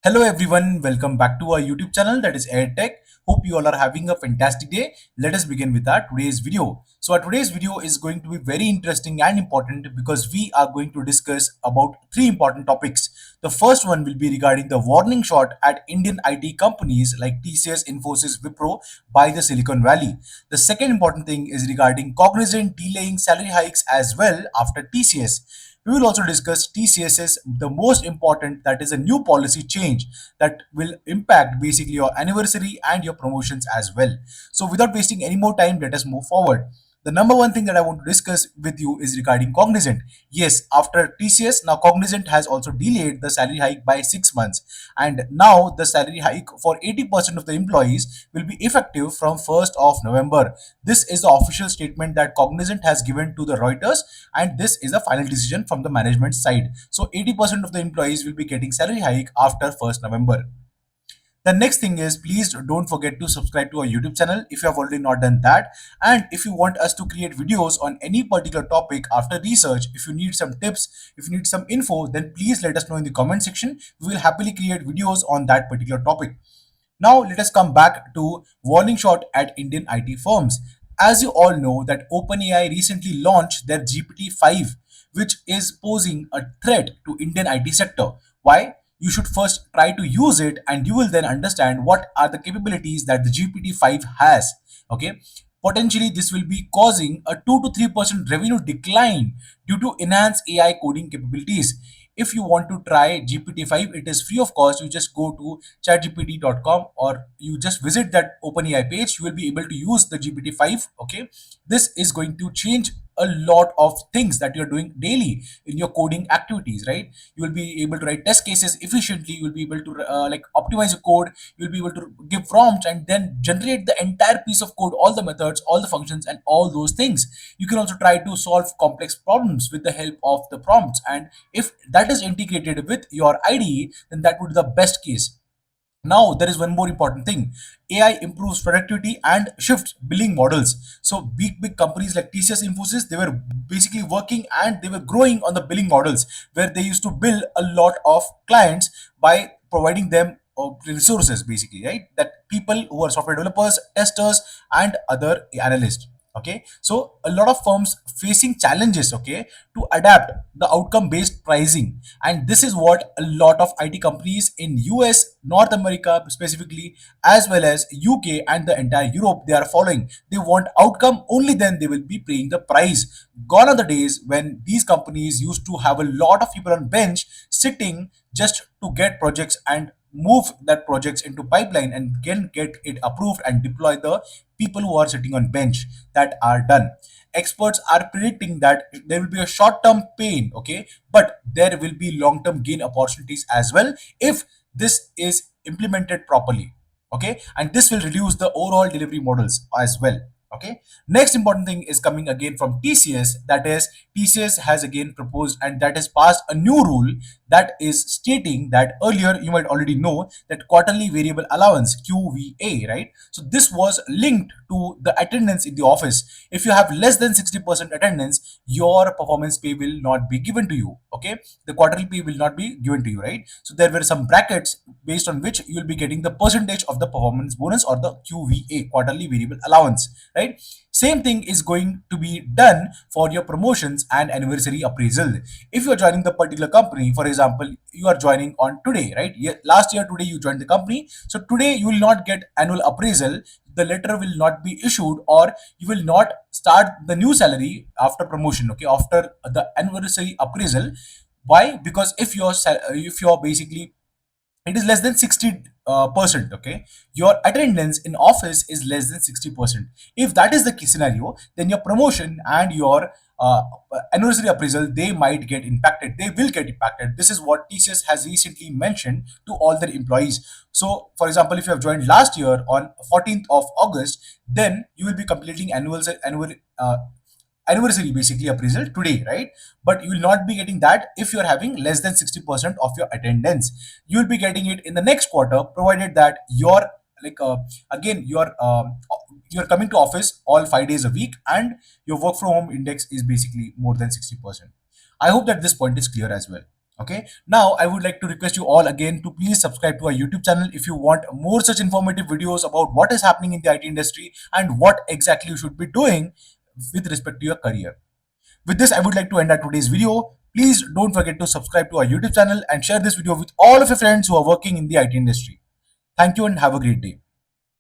Hello everyone, welcome back to our YouTube channel that is AirTech. Hope you all are having a fantastic day. Let us begin with our today's video. So our today's video is going to be very interesting and important because we are going to discuss about three important topics. The first one will be regarding the warning shot at Indian IT companies like TCS, Infosys, Wipro by the Silicon Valley. The second important thing is regarding Cognizant delaying salary hikes as well after TCS. We will also discuss TCS's the most important, that is a new policy change that will impact basically your anniversary and your promotions as well. So without wasting any more time, let us move forward. The number one thing that I want to discuss with you is regarding Cognizant. Yes, after TCS, now Cognizant has also delayed the salary hike by 6 months. And now the salary hike for 80% of the employees will be effective from 1st of November. This is the official statement that Cognizant has given to the Reuters, and this is the final decision from the management side. So 80% of the employees will be getting salary hike after 1st November. The next thing is, please don't forget to subscribe to our YouTube channel if you have already not done that. And if you want us to create videos on any particular topic after research, if you need some tips, if you need some info, then please let us know in the comment section. We will happily create videos on that particular topic. Now let us come back to warning shot at Indian IT firms. As you all know that OpenAI recently launched their GPT-5, which is posing a threat to Indian IT sector. Why? You should first try to use it and you will then understand what are the capabilities that the GPT-5 has. Okay. Potentially, this will be causing a 2 to 3% revenue decline due to enhanced AI coding capabilities. If you want to try GPT-5, it is free of cost. You just go to chatgpt.com or you just visit that OpenAI page. You will be able to use the GPT-5. Okay, this is going to change a lot of things that you're doing daily in your coding activities, right? You will be able to write test cases efficiently. You will be able to like optimize your code. You will be able to give prompts and then generate the entire piece of code, all the methods, all the functions, and all those things. You can also try to solve complex problems with the help of the prompts, and if that is integrated with your IDE, then that would be the best case. Now, there is one more important thing. AI improves productivity and shifts billing models. So, big companies like TCS, Infosys, they were basically working and they were growing on the billing models where they used to bill a lot of clients by providing them resources, basically, right? That people who are software developers, testers, and other analysts. Okay, so a lot of firms facing challenges, okay, to adapt the outcome based pricing, and this is what a lot of IT companies in US, North America specifically, as well as UK and the entire Europe, they are following. They want outcome, only then they will be paying the price. Gone are the days when these companies used to have a lot of people on bench sitting just to get projects and move that projects into pipeline and can get it approved and deploy the people who are sitting on bench that are done. Experts are predicting that there will be a short term pain, okay, but there will be long term gain opportunities as well if this is implemented properly. Okay, and this will reduce the overall delivery models as well. Okay, next important thing is coming again from TCS, that is TCS has again proposed and that has passed a new rule that is stating that earlier you might already know that quarterly variable allowance QVA, right? So this was linked to the attendance in the office. If you have less than 60% attendance, your performance pay will not be given to you. Okay, the quarterly pay will not be given to you, right? So there were some brackets based on which you will be getting the percentage of the performance bonus or the QVA, quarterly variable allowance, right? Same thing is going to be done for your promotions and anniversary appraisal. If you are joining the particular company, for example, you are joining on today, right? Last year today you joined the company, so today you will not get annual appraisal. The letter will not be issued, or you will not start the new salary after promotion. Okay, after the anniversary appraisal. Why? Because if you're basically, it is less than 60 percent, okay, your attendance in office is less than 60%. If that is the key scenario, then your promotion and your anniversary appraisal, they might get impacted, they will get impacted. This is what TCS has recently mentioned to all their employees. So for example, if you have joined last year on 14th of August, then you will be completing anniversary basically appraisal today, right? But you will not be getting that if you are having less than 60% of your attendance. You will be getting it in the next quarter, provided that you're like again you're coming to office all 5 days a week and your work from home index is basically more than 60%. I hope that this point is clear as well. Okay, now I would like to request you all again to please subscribe to our YouTube channel if you want more such informative videos about what is happening in the IT industry and what exactly you should be doing with respect to your career. With this, I would like to end our today's video. Please don't forget to subscribe to our YouTube channel and share this video with all of your friends who are working in the IT industry. Thank you and have a great day.